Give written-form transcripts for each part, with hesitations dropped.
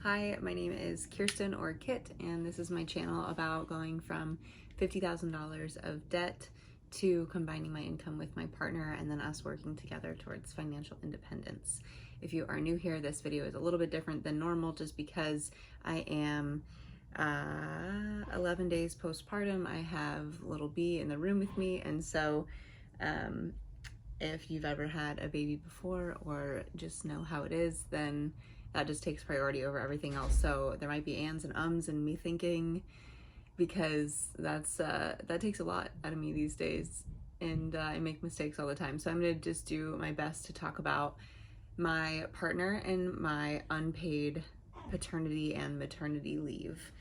Hi, my name is Kirsten or Kit, and this is my channel about going from $50,000 of debt to combining my income with my partner and then us working together towards financial independence. If you are new here, this video is a little bit different than normal just because I am 11 days postpartum. I have little B in the room with me, and so if you've ever had a baby before or just know how it is, then that just takes priority over everything else. So there might be ands and ums and me thinking, because that takes a lot out of me these days, and I make mistakes all the time. So I'm gonna just do my best to talk about my partner and my unpaid paternity and maternity leave.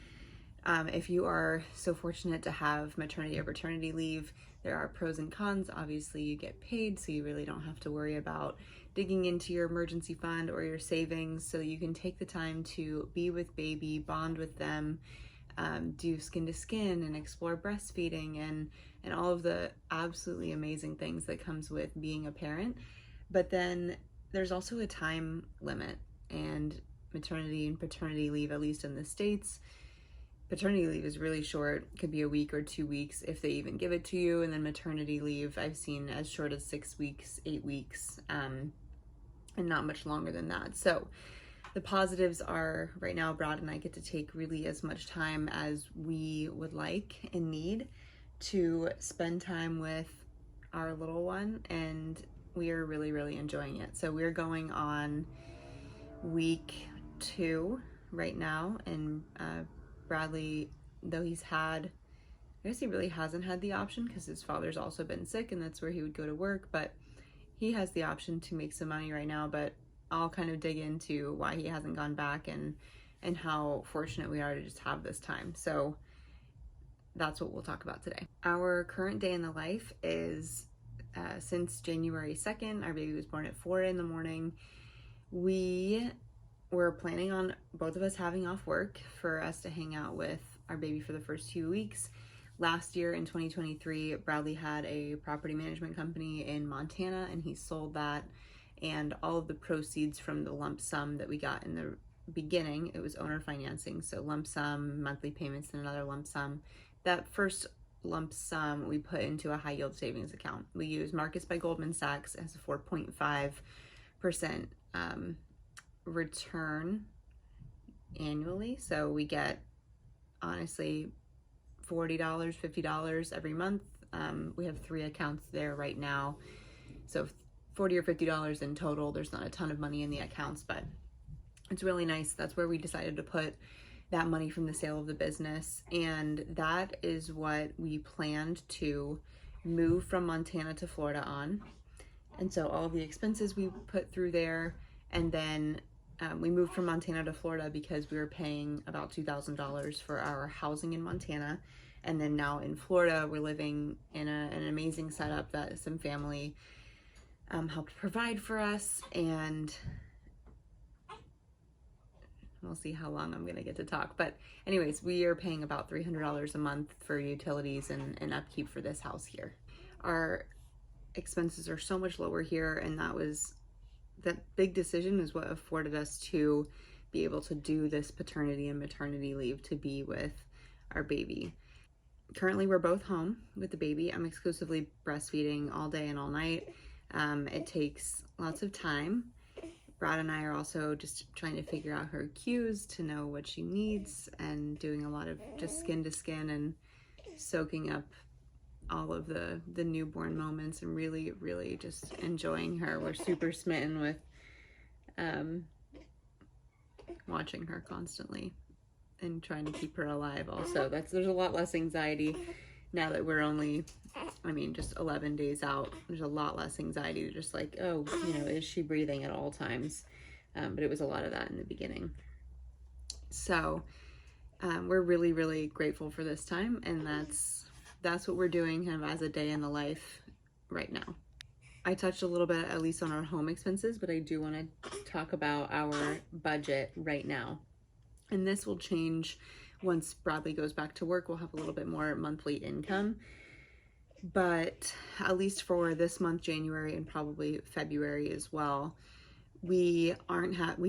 If you are so fortunate to have maternity or paternity leave, there are pros and cons. Obviously, you get paid, so you really don't have to worry about digging into your emergency fund or your savings, so you can take the time to be with baby, bond with them, do skin to skin and explore breastfeeding and all of the absolutely amazing things that comes with being a parent. But then there's also a time limit, and maternity and paternity leave, at least in the States, paternity leave is really short. It could be a week or 2 weeks if they even give it to you. And then maternity leave, I've seen as short as 6 weeks, 8 weeks, and not much longer than that. So the positives are, right now, Brad and I get to take really as much time as we would like and need to spend time with our little one, and we are really, really enjoying it. So we're going on week 2 right now, and Bradley, though I guess he really hasn't had the option because his father's also been sick and that's where he would go to work, but he has the option to make some money right now. But I'll kind of dig into why he hasn't gone back and how fortunate we are to just have this time. So that's what we'll talk about today. Our current day in the life is since January 2nd, our baby was born at 4 in the morning. We were planning on both of us having off work for us to hang out with our baby for the first 2 weeks. Last year in 2023, Bradley had a property management company in Montana, and he sold that, and all of the proceeds from the lump sum that we got in the beginning, it was owner financing, so lump sum, monthly payments, and another lump sum. That first lump sum we put into a high yield savings account. We use Marcus by Goldman Sachs as a 4.5% return annually. So we get, honestly, $40, $50 every month. We have 3 accounts there right now, so $40 or $50 in total. There's not a ton of money in the accounts, but it's really nice. That's where we decided to put that money from the sale of the business, and that is what we planned to move from Montana to Florida on. And so all of the expenses we put through there, and then we moved from Montana to Florida because we were paying about $2,000 for our housing in Montana. And then now in Florida, we're living in an amazing setup that some family helped provide for us. And we'll see how long I'm going to get to talk. But anyways, we are paying about $300 a month for utilities and upkeep for this house here. Our expenses are so much lower here, and that big decision is what afforded us to be able to do this paternity and maternity leave to be with our baby. Currently, we're both home with the baby. I'm exclusively breastfeeding all day and all night. It takes lots of time. Brad and I are also just trying to figure out her cues to know what she needs, and doing a lot of just skin to skin and soaking up all of the newborn moments and really, really just enjoying her. We're super smitten with watching her constantly and trying to keep her alive also. There's a lot less anxiety now that we're only, just 11 days out. There's a lot less anxiety to just like, oh, is she breathing at all times? But it was a lot of that in the beginning. So we're really, really grateful for this time, and that's what we're doing kind of as a day in the life right now. I touched a little bit at least on our home expenses, but I do want to talk about our budget right now. And this will change once Bradley goes back to work. We'll have a little bit more monthly income. But at least for this month, January, and probably February as well, we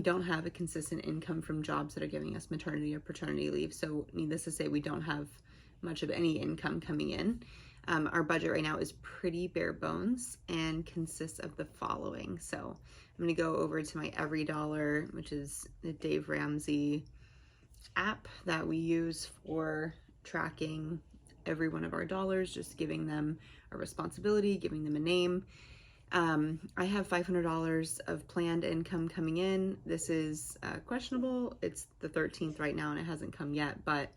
don't have a consistent income from jobs that are giving us maternity or paternity leave. So needless to say, we don't have much of any income coming in. Our budget right now is pretty bare bones and consists of the following. So I'm going to go over to my Every Dollar, which is the Dave Ramsey app that we use for tracking every one of our dollars, just giving them a responsibility, giving them a name. I have $500 of planned income coming in. This is questionable. It's the 13th right now and it hasn't come yet, but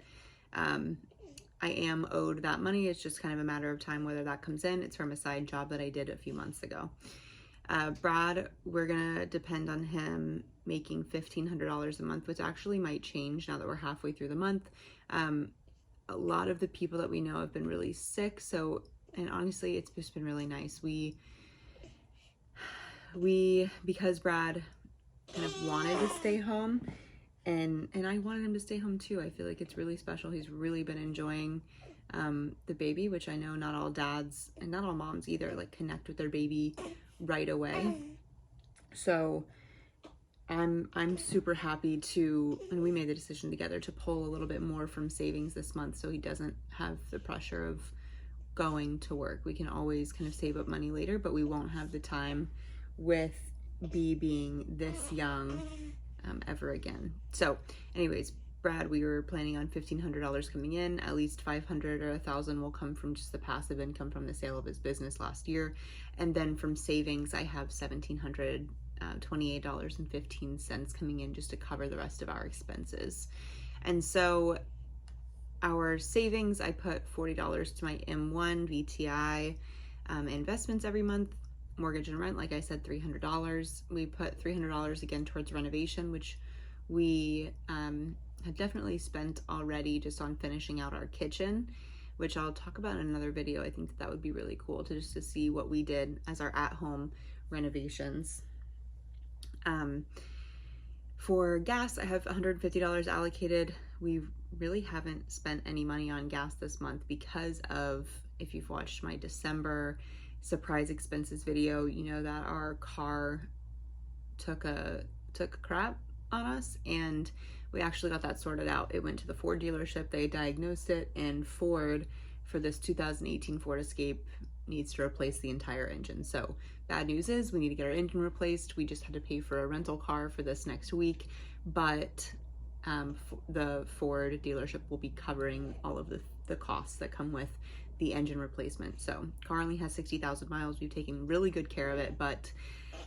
I am owed that money. It's just kind of a matter of time whether that comes in. It's from a side job that I did a few months ago. Brad, we're gonna depend on him making $1,500 a month, which actually might change now that we're halfway through the month. A lot of the people that we know have been really sick, so, and honestly, it's just been really nice. Because Brad kind of wanted to stay home, and I wanted him to stay home too. I feel like it's really special. He's really been enjoying the baby, which I know not all dads and not all moms either like connect with their baby right away. So I'm super happy to, and we made the decision together to pull a little bit more from savings this month so he doesn't have the pressure of going to work. We can always kind of save up money later, but we won't have the time with B being this young ever again. So anyways, Brad, we were planning on $1,500 coming in. At least $500 or $1,000 will come from just the passive income from the sale of his business last year. And then from savings, I have $1,728.15 coming in just to cover the rest of our expenses. And so our savings, I put $40 to my M1 VTI investments every month. Mortgage and rent, like I said, $300. We put $300 again towards renovation, which we have definitely spent already just on finishing out our kitchen, which I'll talk about in another video. I think that would be really cool to just to see what we did as our at-home renovations. For gas, I have $150 allocated. We really haven't spent any money on gas this month because of, if you've watched my December surprise expenses video, you know that our car took a crap on us, and we actually got that sorted out. It went to the Ford dealership, they diagnosed it, and Ford, for this 2018 Ford Escape, needs to replace the entire engine. So bad news is we need to get our engine replaced. We just had to pay for a rental car for this next week, but the Ford dealership will be covering all of the costs that come with the engine replacement. So car only has 60,000 miles. We've taken really good care of it, but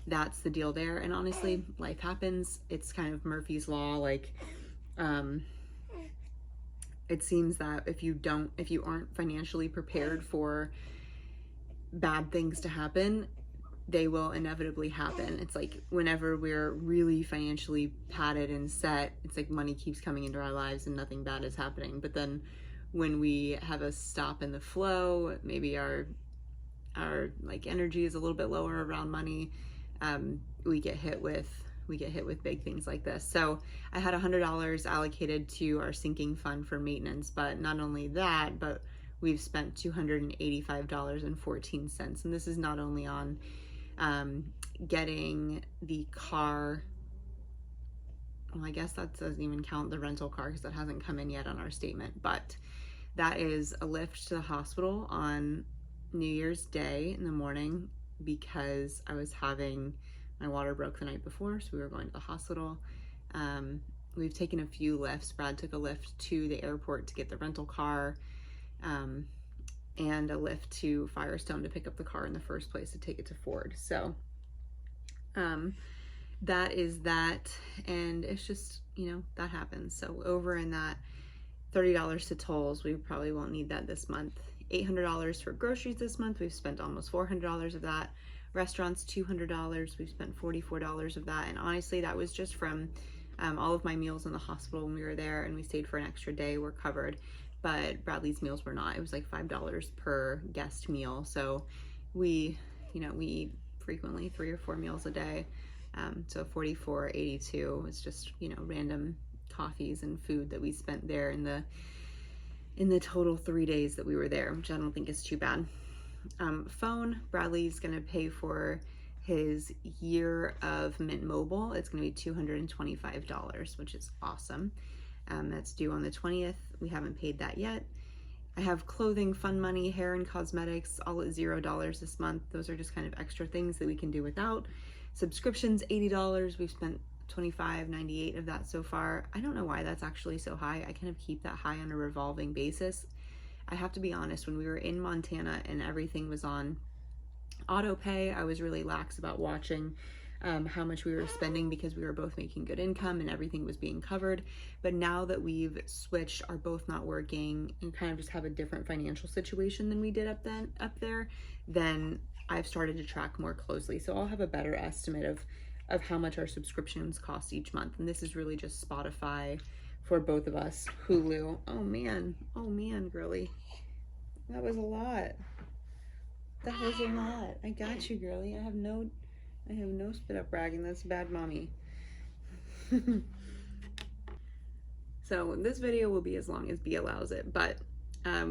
that's the deal there. And honestly, life happens. It's kind of Murphy's Law. Like, it seems that if you aren't financially prepared for bad things to happen, they will inevitably happen. It's like whenever we're really financially padded and set, it's like money keeps coming into our lives and nothing bad is happening. But then when we have a stop in the flow, maybe our like energy is a little bit lower around money, we get hit with big things like this. So I had $100 allocated to our sinking fund for maintenance, but not only that, but we've spent $285.14. And this is not only on getting the car, well, I guess that doesn't even count the rental car because that hasn't come in yet on our statement, but that is a lift to the hospital on New Year's Day in the morning because I was having, my water broke the night before, so we were going to the hospital. We've taken a few lifts. Brad took a lift to the airport to get the rental car, and a lift to Firestone to pick up the car in the first place to take it to Ford. So that is that, and it's just, you know, that happens. So over in that $30 to tolls, we probably won't need that this month. $800 for groceries this month. We've spent almost $400 of that. Restaurants, $200. We've spent $44 of that. And honestly, that was just from all of my meals in the hospital when we were there, and we stayed for an extra day, were covered. But Bradley's meals were not. It was like $5 per guest meal. So we eat frequently 3 or 4 meals a day. So $44.82 was just, you know, random coffees and food that we spent there in the total 3 days that we were there, which I don't think is too bad. Phone, Bradley's gonna pay for his year of Mint Mobile. It's going to be $225, which is awesome. That's due on the 20th. We haven't paid that yet. I have clothing, fun money, hair and cosmetics, all at $0 this month. Those are just kind of extra things that we can do without. Subscriptions, $80. We've spent $25.98 of that so far. I don't know why that's actually so high. I kind of keep that high on a revolving basis. I have to be honest, when we were in Montana and everything was on auto pay, I was really lax about watching how much we were spending because we were both making good income and everything was being covered. But now that we've switched, are both not working, and kind of just have a different financial situation than we did up there, then I've started to track more closely. So I'll have a better estimate of how much our subscriptions cost each month. And this is really just Spotify for both of us. Hulu. Oh man, girly. That was a lot. That was a lot. I got you, girly. I have no spit up bragging. That's bad mommy. So this video will be as long as B allows it, but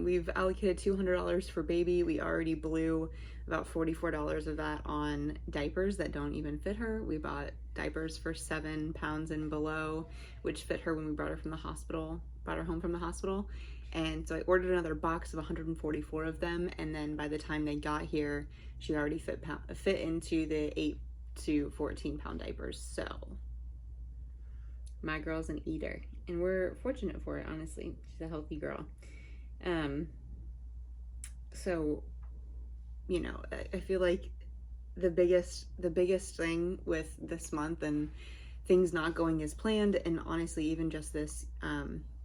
we've allocated $200 for baby. We already blew about $44 of that on diapers that don't even fit her. We bought diapers for 7 pounds and below, which fit her when we brought her home from the hospital. And so I ordered another box of 144 of them, and then by the time they got here, she already fit into the 8 to 14 pound diapers. So my girl's an eater, and we're fortunate for it, honestly. She's a healthy girl. So, you know, I feel like the biggest thing with this month and things not going as planned, and honestly even just this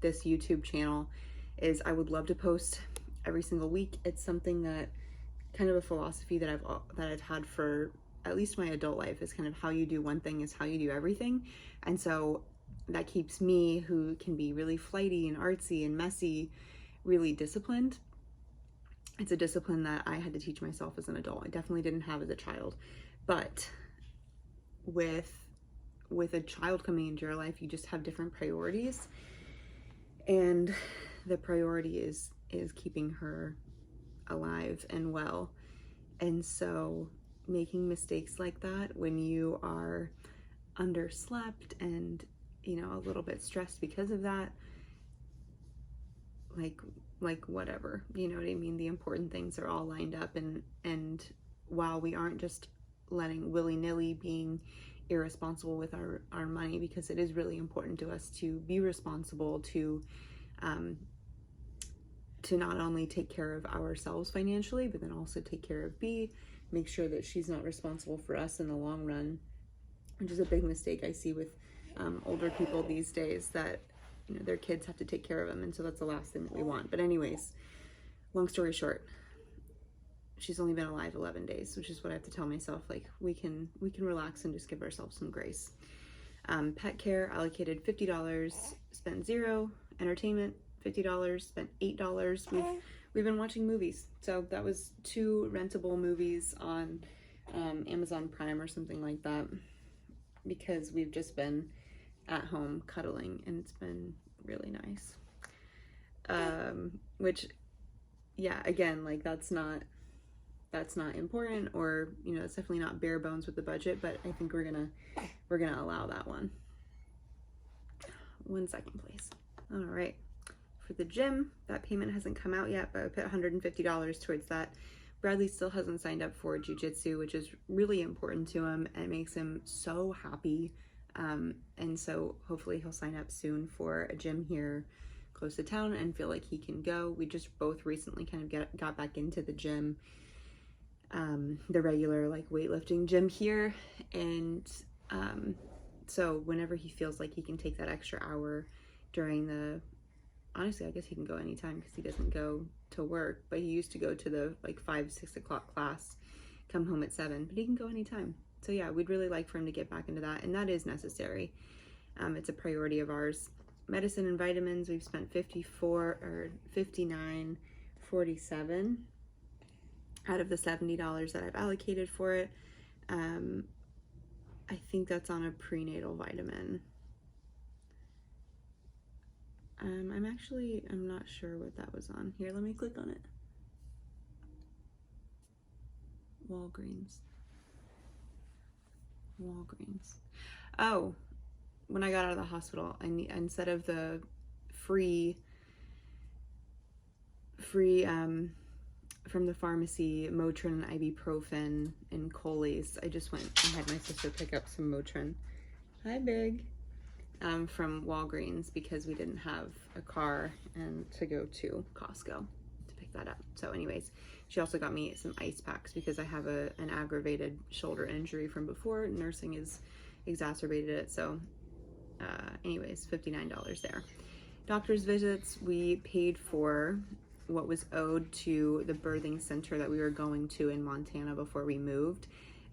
this YouTube channel, is I would love to post every single week. It's something that, kind of a philosophy that I've had for at least my adult life, is kind of how you do one thing is how you do everything. And so that keeps me, who can be really flighty and artsy and messy, really disciplined. It's a discipline that I had to teach myself as an adult. I definitely didn't have as a child. But with a child coming into your life, you just have different priorities. And the priority is keeping her alive and well. And so making mistakes like that when you are underslept and, you know, a little bit stressed because of that, like whatever, you know what I mean? The important things are all lined up, and while we aren't just letting willy-nilly being irresponsible with our money, because it is really important to us to be responsible, to not only take care of ourselves financially, but then also take care of B, make sure that she's not responsible for us in the long run, which is a big mistake I see with older people these days, that, you know, their kids have to take care of them, and so that's the last thing that we want. But anyways, long story short, she's only been alive 11 days, which is what I have to tell myself, like, we can relax and just give ourselves some grace. Pet care, allocated $50, spent $0. Entertainment, $50, spent $8. We've been watching movies, so that was 2 rentable movies on Amazon Prime or something like that, because we've just been at home cuddling, and it's been really nice. Which, yeah, again, like, that's not important, or, you know, it's definitely not bare bones with the budget, but I think we're gonna allow that one. 1 second, please. All right, for the gym, that payment hasn't come out yet, but I put $150 towards that. Bradley still hasn't signed up for jiu-jitsu, which is really important to him, and it makes him so happy. And so hopefully he'll sign up soon for a gym here close to town and feel like he can go. We just both recently kind of got back into the gym, the regular, like, weightlifting gym here, and so whenever he feels like he can take that extra hour during the, honestly, I guess he can go anytime because he doesn't go to work, but he used to go to the, like, 5-6 o'clock class, come home at 7, but he can go anytime. So yeah, we'd really like for him to get back into that, and that is necessary. It's a priority of ours. Medicine and vitamins, we've spent $59.47 out of the $70 that I've allocated for it. I think that's on a prenatal vitamin. I'm not sure what that was on. Here, let me click on it. Walgreens. Walgreens. Oh, when I got out of the hospital, instead of the free from the pharmacy Motrin, ibuprofen, and Colace, I just went and had my sister pick up some Motrin. Hi, Big. From Walgreens because we didn't have a car and to go to Costco to pick that up. So anyways, she also got me some ice packs because I have an aggravated shoulder injury from before. Nursing has exacerbated it. So anyways, $59 there. Doctor's visits, we paid for what was owed to the birthing center that we were going to in Montana before we moved,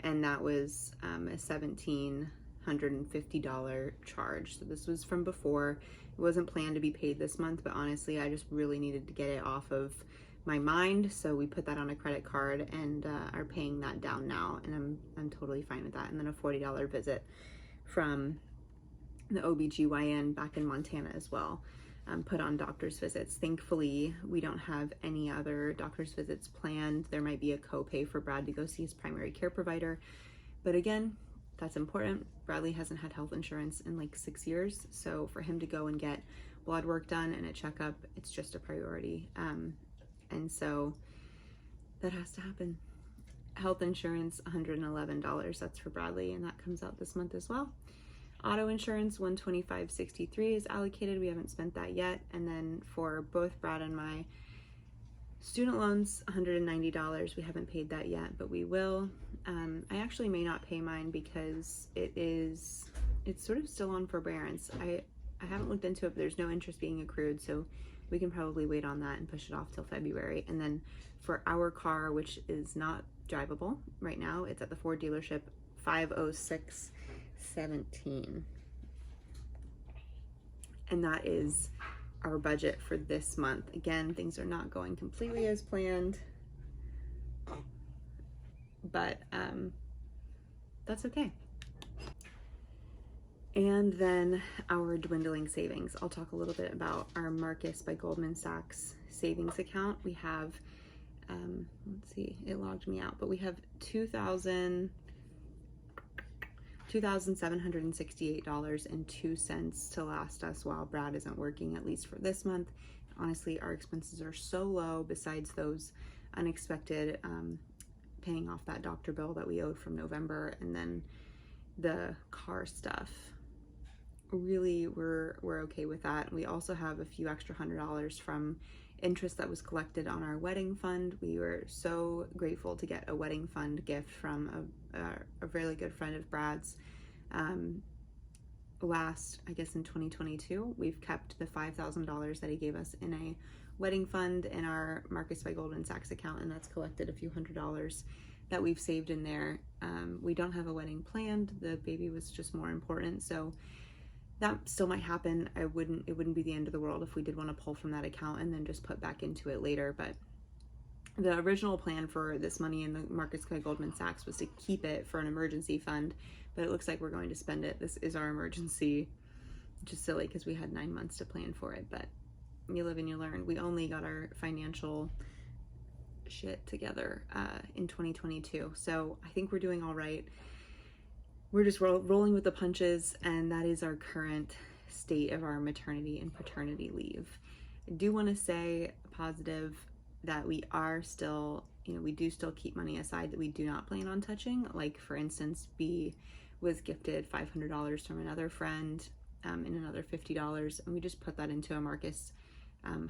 and that was a $1,750 charge. So this was from before. It wasn't planned to be paid this month, but honestly, I just really needed to get it off of my mind, so we put that on a credit card and are paying that down now, and I'm totally fine with that. And then a $40 visit from the OBGYN back in Montana as well. Put on doctor's visits. Thankfully, we don't have any other doctor's visits planned. There might be a copay for Brad to go see his primary care provider, but again, that's important. Bradley hasn't had health insurance in like 6 years, so for him to go and get blood work done and a checkup, it's just a priority. And so that has to happen. Health insurance, $111. That's for Bradley, and that comes out this month as well. Auto insurance, $125.63 is allocated. We haven't spent that yet. And then for both Brad and my student loans, $190. We haven't paid that yet, but we will. I actually may not pay mine because it's sort of still on forbearance. I haven't looked into it, but there's no interest being accrued, so we can probably wait on that and push it off till February. And then for our car, which is not drivable right now, it's at the Ford dealership, $506.17. And that is our budget for this month. Again, things are not going completely as planned, but that's okay. And then our dwindling savings. I'll talk a little bit about our Marcus by Goldman Sachs savings account. We have, let's see, it logged me out, but we have $2,768.02 to last us while Brad isn't working, at least for this month. Honestly, our expenses are so low besides those unexpected paying off that doctor bill that we owed from November, and then the car stuff. Really, we're okay with that. We also have a few extra $100 from interest that was collected on our wedding fund. We were so grateful to get a wedding fund gift from a really good friend of Brad's. Last, I guess in 2022, we've kept the $5,000 that he gave us in a wedding fund in our Marcus by Goldman Sachs account, and that's collected a few $100s that we've saved in there. We don't have a wedding planned. The baby was just more important, so that still might happen. It wouldn't be the end of the world if we did want to pull from that account and then just put back into it later. But the original plan for this money in the Marcus by Goldman Sachs was to keep it for an emergency fund, but it looks like we're going to spend it. This is our emergency, which is silly because we had 9 months to plan for it, but you live and you learn. We only got our financial shit together in 2022, so I think we're doing all right. We're just rolling with the punches, and that is our current state of our maternity and paternity leave. I do want to say positive that we are still, we do still keep money aside that we do not plan on touching. Like, for instance, B was gifted $500 from another friend and another $50, and we just put that into a Marcus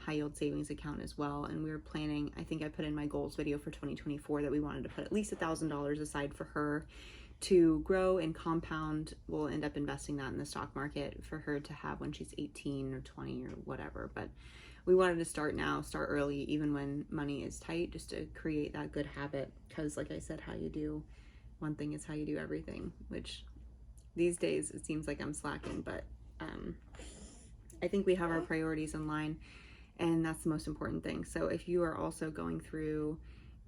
high yield savings account as well. And we were planning, I think I put in my goals video for 2024 that we wanted to put at least $1,000 aside for her to grow and compound. We'll end up investing that in the stock market for her to have when she's 18 or 20 or whatever. But we wanted to start now, start early, even when money is tight, just to create that good habit. Because like I said, how you do one thing is how you do everything, which these days it seems like I'm slacking, but I think we have our priorities in line, and that's the most important thing. So if you are also going through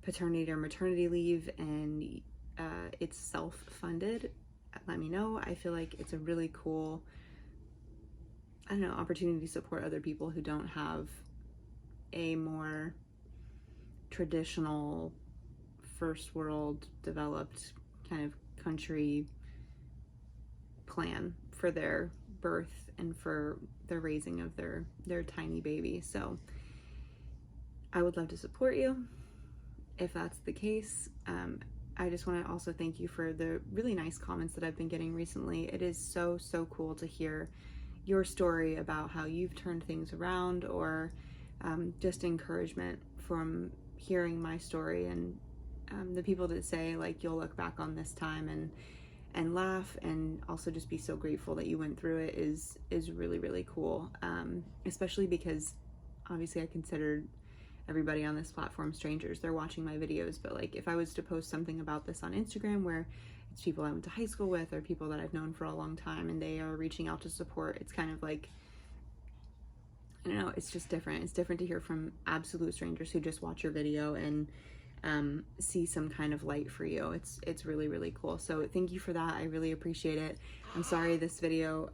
paternity or maternity leave and it's self-funded, let me know. I feel like it's a really cool, opportunity to support other people who don't have a more traditional first world developed kind of country plan for their birth and for the raising of their tiny baby. So I would love to support you if that's the case. I just want to also thank you for the really nice comments that I've been getting recently. It is so cool to hear your story about how you've turned things around, or just encouragement from hearing my story, and the people that say like you'll look back on this time and laugh, and also just be so grateful that you went through it is really cool. Especially because obviously I considered everybody on this platform strangers. They're watching my videos, but like if I was to post something about this on Instagram where it's people I went to high school with or people that I've known for a long time and they are reaching out to support, it's kind of like, I don't know, it's just different. It's different to hear from absolute strangers who just watch your video and see some kind of light for you. It's really cool. So thank you for that. I really appreciate it. I'm sorry this video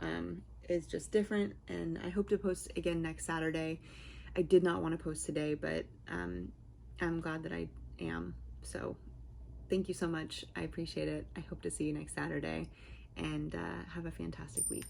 is just different, and I hope to post again next Saturday. I did not want to post today, but I'm glad that I am. So thank you so much. I appreciate it. I hope to see you next Saturday, and have a fantastic week.